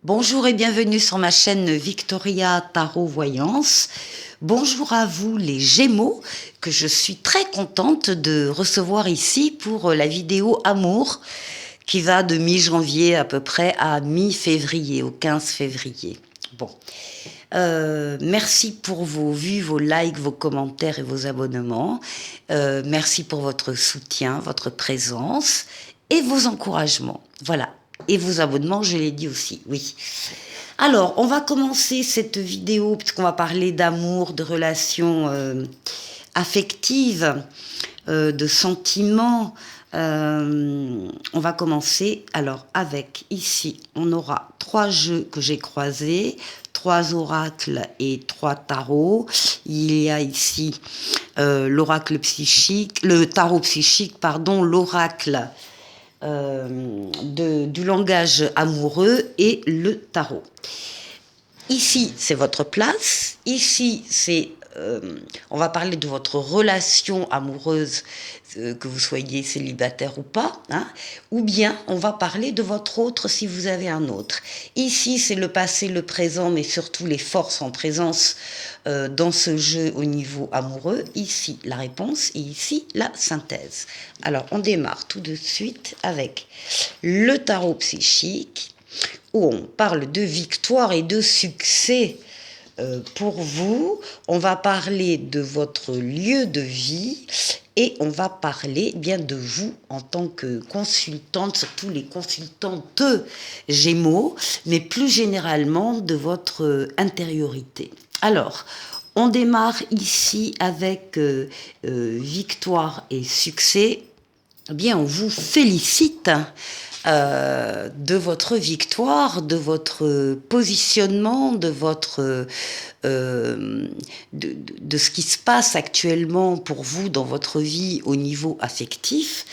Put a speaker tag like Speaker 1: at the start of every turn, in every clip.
Speaker 1: Bonjour et bienvenue sur ma chaîne Victoria Tarot Voyance. Bonjour à vous les Gémeaux, que je suis très contente de recevoir ici pour la vidéo Amour, qui va de mi-janvier à peu près à mi-février, au 15 février. Bon, merci pour vos vues, vos likes, vos commentaires et vos abonnements. Merci pour votre soutien, votre présence et vos encouragements. Voilà. Et vos abonnements, je l'ai dit aussi, oui. Alors, on va commencer cette vidéo, puisqu'on va parler d'amour, de relations affectives, de sentiments. On va commencer alors avec, ici, on aura 3 jeux que j'ai croisés, 3 oracles et 3 tarots. Il y a ici l'oracle psychique, le tarot psychique, pardon, l'oracle du langage amoureux et le tarot. Ici, c'est votre place. Ici, c'est on va parler de votre relation amoureuse, que vous soyez célibataire ou pas, hein, ou bien on va parler de votre autre si vous avez un autre. Ici, c'est le passé, le présent, mais surtout les forces en présence dans ce jeu au niveau amoureux. Ici, la réponse et ici, la synthèse. Alors, on démarre tout de suite avec le tarot psychique, où on parle de victoire et de succès. Pour vous, on va parler de votre lieu de vie et on va parler bien de vous en tant que consultante, surtout les consultantes Gémeaux, mais plus généralement de votre intériorité. Alors, on démarre ici avec victoire et succès. Eh bien, on vous félicite de votre victoire, de votre positionnement, de votre de ce qui se passe actuellement pour vous dans votre vie au niveau affectif.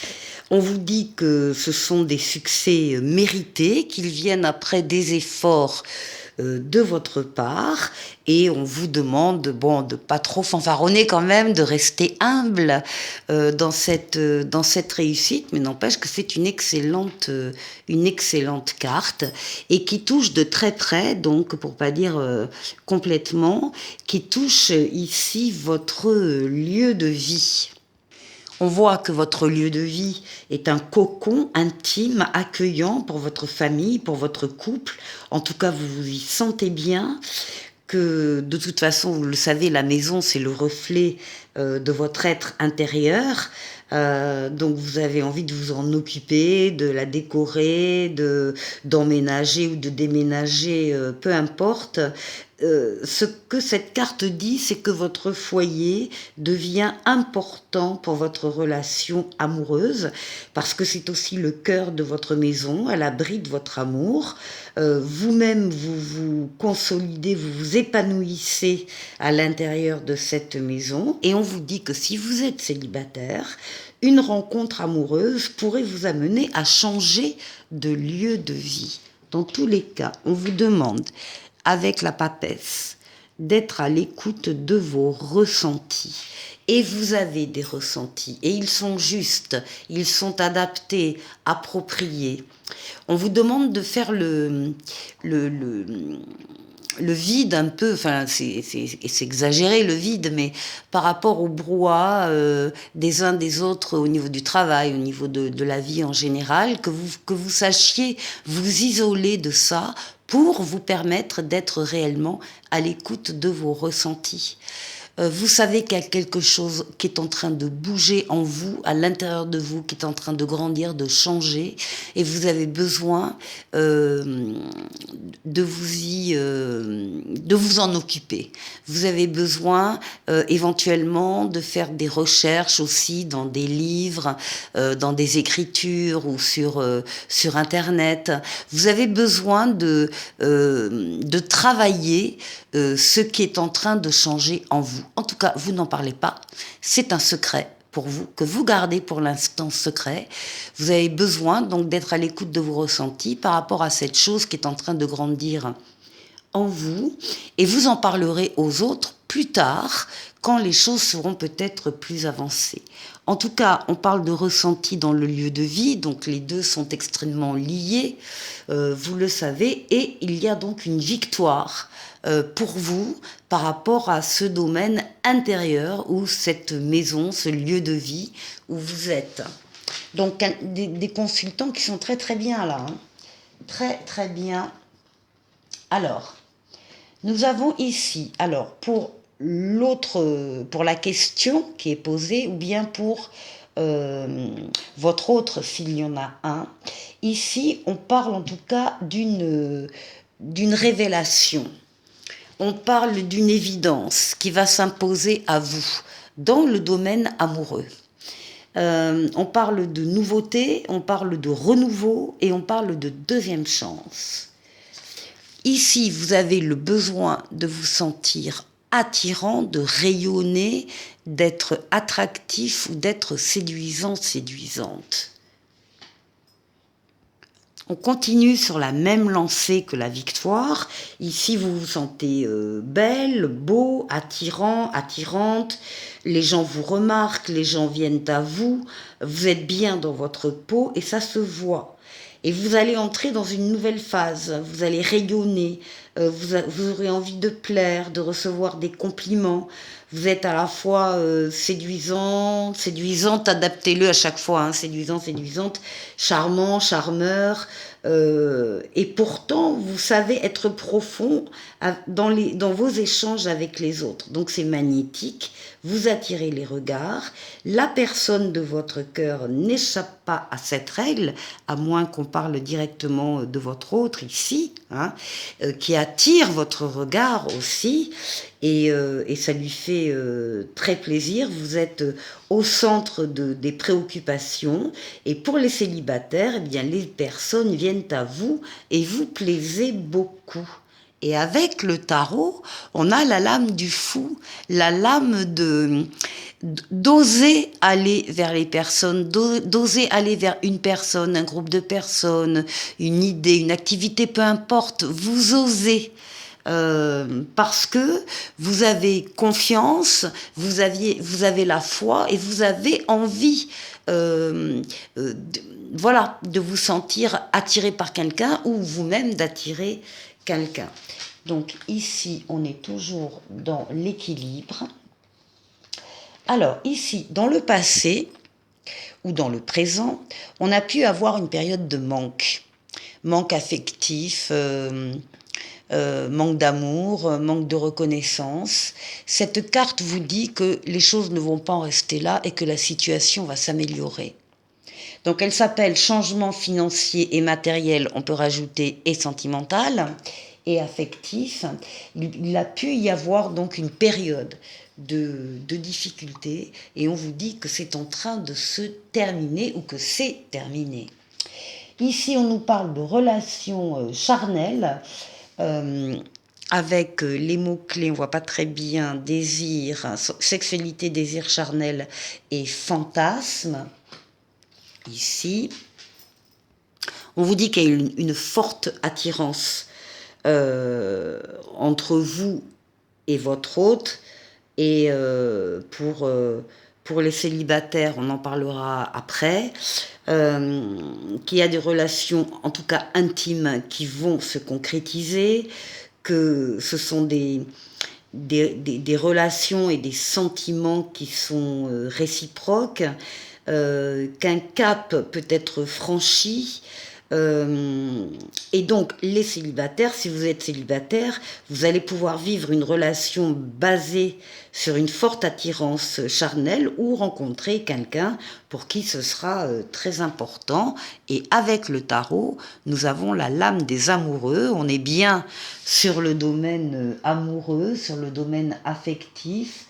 Speaker 1: On vous dit que ce sont des succès mérités, qu'ils viennent après des efforts de votre part, et on vous demande, bon, de pas trop fanfaronner quand même, de rester humble dans cette réussite, mais n'empêche que c'est une excellente carte et qui touche de très près, donc pour pas dire complètement, qui touche ici votre lieu de vie. On voit que votre lieu de vie est un cocon intime, accueillant pour votre famille, pour votre couple. En tout cas, vous vous y sentez bien, que de toute façon, vous le savez, la maison, c'est le reflet de votre être intérieur. Donc vous avez envie de vous en occuper, de la décorer, d'emménager ou de déménager, peu importe. Ce que cette carte dit, c'est que votre foyer devient important pour votre relation amoureuse, parce que c'est aussi le cœur de votre maison, elle abrite votre amour. Vous-même, vous vous consolidez, vous vous épanouissez à l'intérieur de cette maison. Et on vous dit que si vous êtes célibataire, une rencontre amoureuse pourrait vous amener à changer de lieu de vie. Dans tous les cas, on vous demande, avec la papesse, d'être à l'écoute de vos ressentis. Et vous avez des ressentis, et ils sont justes, ils sont adaptés, appropriés. On vous demande de faire le vide un peu, enfin c'est exagéré le vide, mais par rapport au brouhaha des uns des autres au niveau du travail, au niveau de la vie en général, que vous sachiez vous isoler de ça pour vous permettre d'être réellement à l'écoute de vos ressentis. Vous savez qu'il y a quelque chose qui est en train de bouger en vous, à l'intérieur de vous, qui est en train de grandir, de changer, et vous avez besoin de vous en occuper. Vous avez besoin éventuellement de faire des recherches aussi dans des livres, dans des écritures ou sur Internet. Vous avez besoin de travailler ce qui est en train de changer en vous. En tout cas, vous n'en parlez pas. C'est un secret pour vous, que vous gardez pour l'instant secret. Vous avez besoin donc d'être à l'écoute de vos ressentis par rapport à cette chose qui est en train de grandir en vous et vous en parlerez aux autres plus tard, quand les choses seront peut-être plus avancées. En tout cas, on parle de ressenti dans le lieu de vie, donc les deux sont extrêmement liés, vous le savez, et il y a donc une victoire pour vous par rapport à ce domaine intérieur ou cette maison, ce lieu de vie où vous êtes. Donc des consultants qui sont très très bien là, hein. Très très bien. Alors, nous avons ici, alors pour la question qui est posée, ou bien pour votre autre s'il y en a un, ici on parle en tout cas d'une révélation. On parle d'une évidence qui va s'imposer à vous dans le domaine amoureux. On parle de nouveauté, on parle de renouveau et on parle de deuxième chance. Ici, vous avez le besoin de vous sentir attirant, de rayonner, d'être attractif ou d'être séduisant, séduisante. On continue sur la même lancée que la victoire. Ici, vous vous sentez belle, beau, attirant, attirante. Les gens vous remarquent, les gens viennent à vous. Vous êtes bien dans votre peau et ça se voit. Et vous allez entrer dans une nouvelle phase. Vous allez rayonner. Vous aurez envie de plaire, de recevoir des compliments. Vous êtes à la fois séduisant, séduisante, adaptez-le à chaque fois, hein, séduisant, séduisante, charmant, charmeur, et pourtant vous savez être profond dans vos échanges avec les autres. Donc c'est magnétique, vous attirez les regards, la personne de votre cœur n'échappe pas à cette règle, à moins qu'on parle directement de votre autre ici, hein, qui attire votre regard aussi. Et ça lui fait très plaisir. Vous êtes au centre des préoccupations. Et pour les célibataires, eh bien, les personnes viennent à vous et vous plaisez beaucoup. Et avec le tarot, on a la lame du fou, la lame d'oser aller vers les personnes, d'oser aller vers une personne, un groupe de personnes, une idée, une activité, peu importe, vous osez. Parce que vous avez confiance, vous avez la foi et vous avez envie voilà, de vous sentir attiré par quelqu'un ou vous-même d'attirer quelqu'un. Donc ici, on est toujours dans l'équilibre. Alors ici, dans le passé ou dans le présent, on a pu avoir une période de manque affectif, manque d'amour, manque de reconnaissance. Cette carte vous dit que les choses ne vont pas en rester là et que la situation va s'améliorer. Donc elle s'appelle changement financier et matériel, on peut rajouter et sentimental et affectif. Il a pu y avoir donc une période de difficulté et on vous dit que c'est en train de se terminer ou que c'est terminé. Ici on nous parle de relations charnelles. Avec les mots-clés, on voit pas très bien, désir, sexualité, désir charnel et fantasme. Ici, on vous dit qu'il y a une forte attirance entre vous et votre hôte. Et pour les célibataires, on en parlera après, qu'il y a des relations, en tout cas intimes, qui vont se concrétiser, que ce sont des relations et des sentiments qui sont réciproques, qu'un cap peut être franchi. Et donc les célibataires, si vous êtes célibataire, vous allez pouvoir vivre une relation basée sur une forte attirance charnelle ou rencontrer quelqu'un pour qui ce sera très important. Et avec le tarot, nous avons la lame des amoureux. On est bien sur le domaine amoureux, sur le domaine affectif,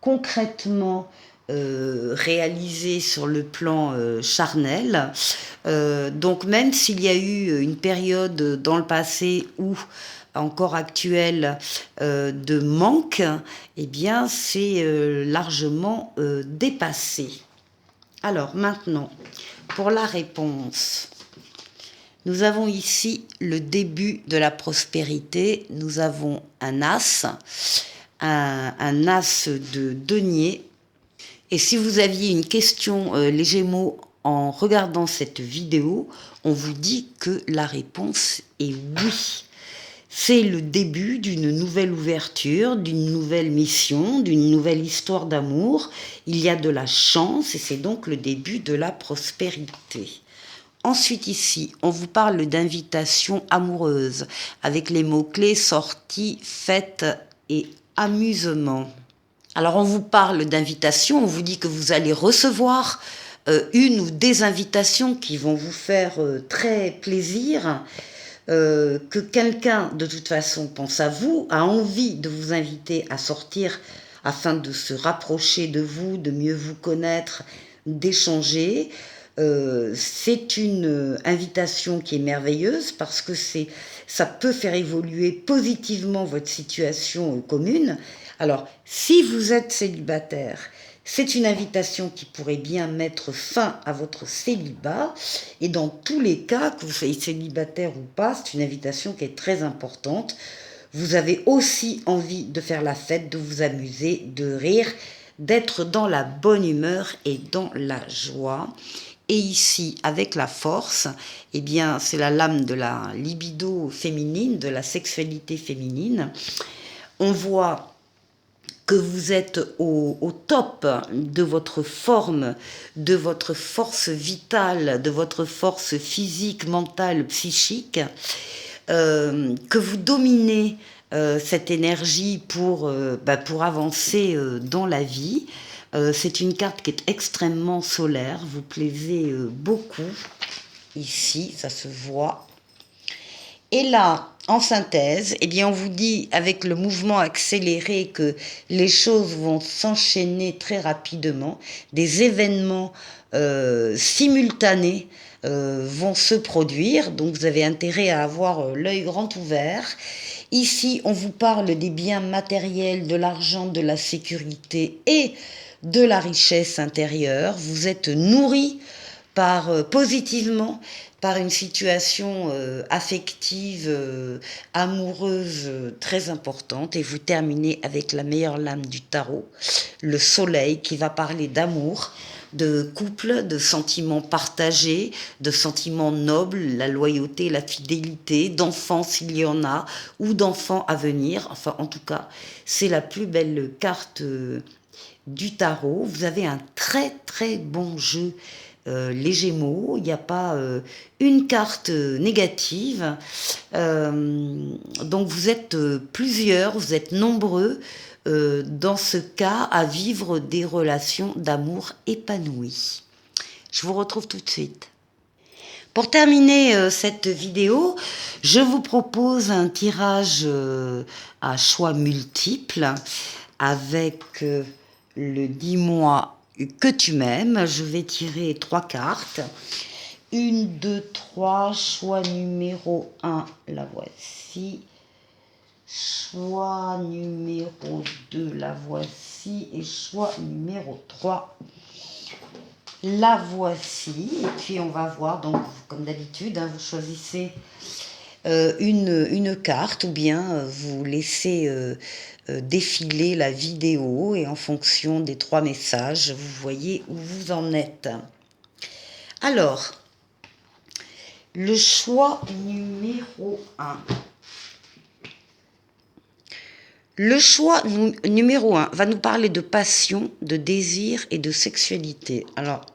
Speaker 1: concrètement réalisé sur le plan charnel. Donc même s'il y a eu une période dans le passé où encore actuelle de manque, eh bien c'est largement dépassé. Alors maintenant, pour la réponse, Nous avons ici le début de la prospérité. Nous avons un as, un as de denier. Et si vous aviez une question, les Gémeaux, en regardant cette vidéo, on vous dit que la réponse est oui. C'est le début d'une nouvelle ouverture, d'une nouvelle mission, d'une nouvelle histoire d'amour. Il y a de la chance et c'est donc le début de la prospérité. Ensuite ici, on vous parle d'invitation amoureuse avec les mots-clés sortie, fête et amusement. Alors on vous parle d'invitation, on vous dit que vous allez recevoir une ou des invitations qui vont vous faire très plaisir, que quelqu'un de toute façon pense à vous, a envie de vous inviter à sortir afin de se rapprocher de vous, de mieux vous connaître, d'échanger. C'est une invitation qui est merveilleuse parce que ça peut faire évoluer positivement votre situation commune. Alors, si vous êtes célibataire, c'est une invitation qui pourrait bien mettre fin à votre célibat. Et dans tous les cas, que vous soyez célibataire ou pas, c'est une invitation qui est très importante. Vous avez aussi envie de faire la fête, de vous amuser, de rire, d'être dans la bonne humeur et dans la joie. Et ici, avec la force, eh bien, c'est la lame de la libido féminine, de la sexualité féminine. On voit que vous êtes au top de votre forme, de votre force vitale, de votre force physique, mentale, psychique, que vous dominez cette énergie pour avancer dans la vie. C'est une carte qui est extrêmement solaire, vous plaisez beaucoup. Ici, ça se voit. Et là, en synthèse, eh bien, on vous dit avec le mouvement accéléré que les choses vont s'enchaîner très rapidement, des événements simultanés vont se produire, donc vous avez intérêt à avoir l'œil grand ouvert. Ici, on vous parle des biens matériels, de l'argent, de la sécurité et de la richesse intérieure. Vous êtes nourri positivement par une situation affective, amoureuse très importante, et vous terminez avec la meilleure lame du tarot, le soleil, qui va parler d'amour, de couple, de sentiments partagés, de sentiments nobles, la loyauté, la fidélité, d'enfants s'il y en a, ou d'enfants à venir. Enfin, en tout cas, c'est la plus belle carte du tarot. Vous avez un très très bon jeu, les Gémeaux. Il n'y a pas une carte négative. Donc vous êtes plusieurs, vous êtes nombreux dans ce cas à vivre des relations d'amour épanouies. Je vous retrouve tout de suite. Pour terminer cette vidéo, je vous propose un tirage à choix multiples avec le dis-moi que tu m'aimes. Je vais tirer 3 cartes. 1, 2, 3, choix numéro 1, la voici. Choix numéro 2, la voici. Et choix numéro 3, la voici. Et puis on va voir, donc comme d'habitude, vous choisissez une carte ou bien vous laissez défiler la vidéo et en fonction des 3 messages, vous voyez où vous en êtes. Alors, le choix numéro 1. Le choix numéro 1 va nous parler de passion, de désir et de sexualité. Alors,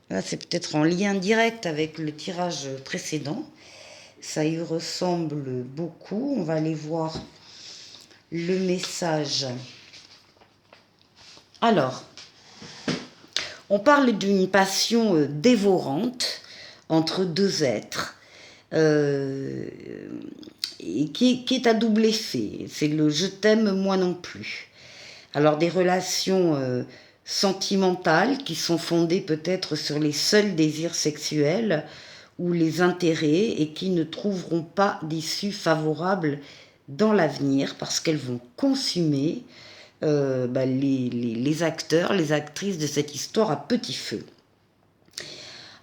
Speaker 1: là, c'est peut-être en lien direct avec le tirage précédent. Ça y ressemble beaucoup. On va aller voir le message. Alors, on parle d'une passion dévorante entre 2 êtres, et qui est à double effet. C'est le « je t'aime, moi non plus ». Alors des relations sentimentales qui sont fondées peut-être sur les seuls désirs sexuels ou les intérêts et qui ne trouveront pas d'issue favorable dans l'avenir parce qu'elles vont consumer les acteurs, les actrices de cette histoire à petit feu.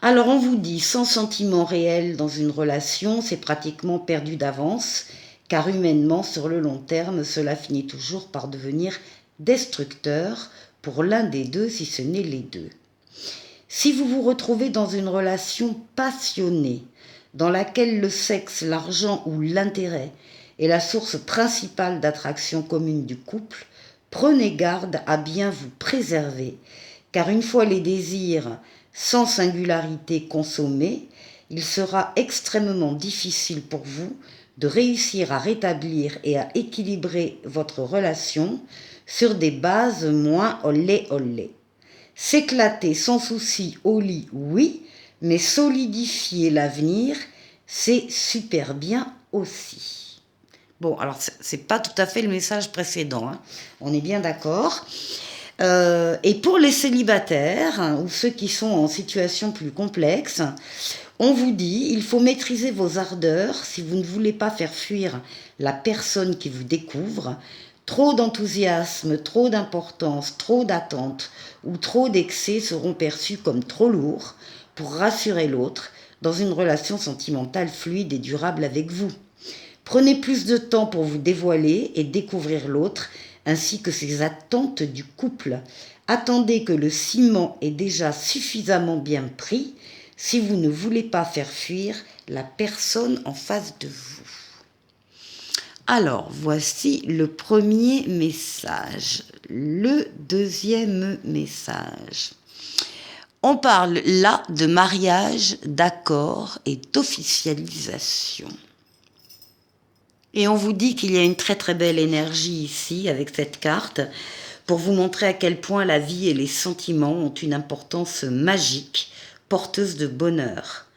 Speaker 1: Alors on vous dit, sans sentiment réel dans une relation, c'est pratiquement perdu d'avance, car humainement, sur le long terme, cela finit toujours par devenir destructeur pour l'un des deux, si ce n'est les deux. Si vous vous retrouvez dans une relation passionnée, dans laquelle le sexe, l'argent ou l'intérêt est la source principale d'attraction commune du couple, prenez garde à bien vous préserver, car une fois les désirs sans singularité consommés, il sera extrêmement difficile pour vous de réussir à rétablir et à équilibrer votre relation sur des bases moins olé olé. S'éclater sans souci au lit, oui, mais solidifier l'avenir, c'est super bien aussi. Bon, alors c'est pas tout à fait le message précédent, hein. On est bien d'accord. Et pour les célibataires, hein, ou ceux qui sont en situation plus complexe, on vous dit, il faut maîtriser vos ardeurs si vous ne voulez pas faire fuir la personne qui vous découvre. Trop d'enthousiasme, trop d'importance, trop d'attente ou trop d'excès seront perçus comme trop lourds pour rassurer l'autre dans une relation sentimentale fluide et durable avec vous. Prenez plus de temps pour vous dévoiler et découvrir l'autre ainsi que ses attentes du couple. Attendez que le ciment est déjà suffisamment bien pris si vous ne voulez pas faire fuir la personne en face de vous. Alors, voici le premier message. Le deuxième message. On parle là de mariage, d'accord et d'officialisation. Et on vous dit qu'il y a une très très belle énergie ici avec cette carte pour vous montrer à quel point la vie et les sentiments ont une importance magique, porteuse de bonheur.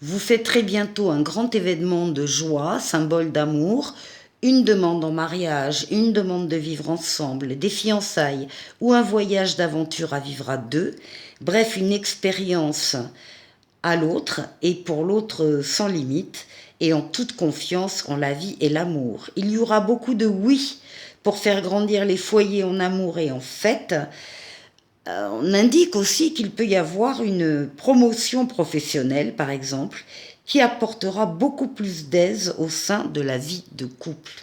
Speaker 1: Vous faites très bientôt un grand événement de joie, symbole d'amour, une demande en mariage, une demande de vivre ensemble, des fiançailles ou un voyage d'aventure à vivre à deux, bref une expérience à l'autre et pour l'autre sans limite et en toute confiance en la vie et l'amour. Il y aura beaucoup de oui pour faire grandir les foyers en amour et en fête. On indique aussi qu'il peut y avoir une promotion professionnelle, par exemple, qui apportera beaucoup plus d'aise au sein de la vie de couple.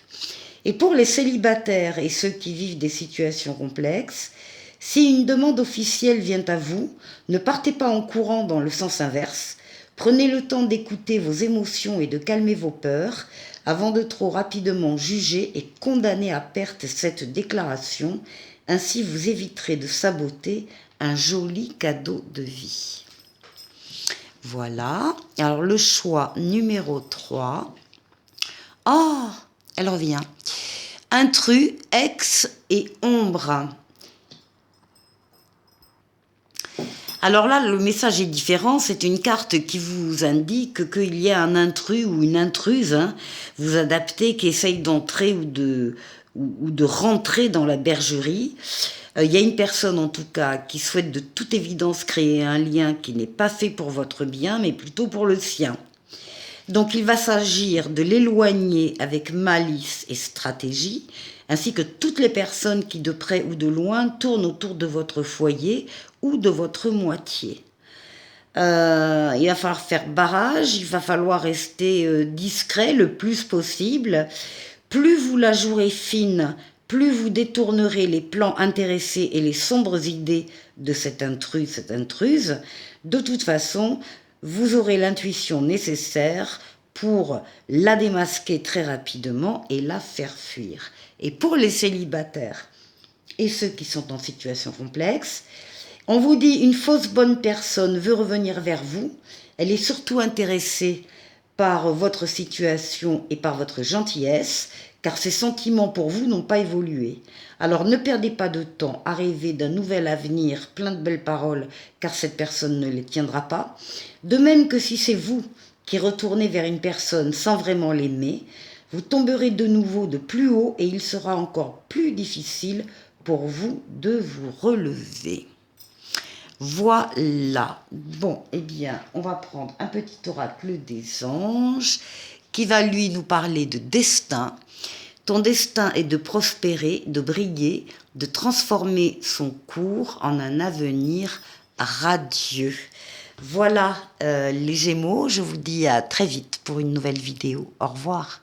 Speaker 1: Et pour les célibataires et ceux qui vivent des situations complexes, si une demande officielle vient à vous, ne partez pas en courant dans le sens inverse. Prenez le temps d'écouter vos émotions et de calmer vos peurs avant de trop rapidement juger et condamner à perte cette déclaration. Ainsi, vous éviterez de saboter un joli cadeau de vie. Voilà. Alors, le choix numéro 3. Oh, elle revient. Intrus, ex et ombre. Alors là, le message est différent. C'est une carte qui vous indique qu'il y a un intrus ou une intruse, hein, vous adaptez, qui essaye d'entrer ou de rentrer dans la bergerie. Il y a une personne en tout cas qui souhaite de toute évidence créer un lien qui n'est pas fait pour votre bien, mais plutôt pour le sien. Donc il va s'agir de l'éloigner avec malice et stratégie, ainsi que toutes les personnes qui de près ou de loin tournent autour de votre foyer ou de votre moitié. Il va falloir faire barrage, il va falloir rester discret le plus possible. Plus vous la jouerez fine, plus vous détournerez les plans intéressés et les sombres idées de cet intrus, cette intruse. De toute façon, vous aurez l'intuition nécessaire pour la démasquer très rapidement et la faire fuir. Et pour les célibataires et ceux qui sont en situation complexe, on vous dit une fausse bonne personne veut revenir vers vous. Elle est surtout intéressée par votre situation et par votre gentillesse, car ses sentiments pour vous n'ont pas évolué. Alors ne perdez pas de temps à rêver d'un nouvel avenir plein de belles paroles, car cette personne ne les tiendra pas. De même que si c'est vous qui retournez vers une personne sans vraiment l'aimer, vous tomberez de nouveau de plus haut et il sera encore plus difficile pour vous de vous relever. Voilà. Bon, eh bien, on va prendre un petit oracle des anges qui va lui nous parler de destin. Ton destin est de prospérer, de briller, de transformer son cours en un avenir radieux. Voilà les Gémeaux, je vous dis à très vite pour une nouvelle vidéo. Au revoir.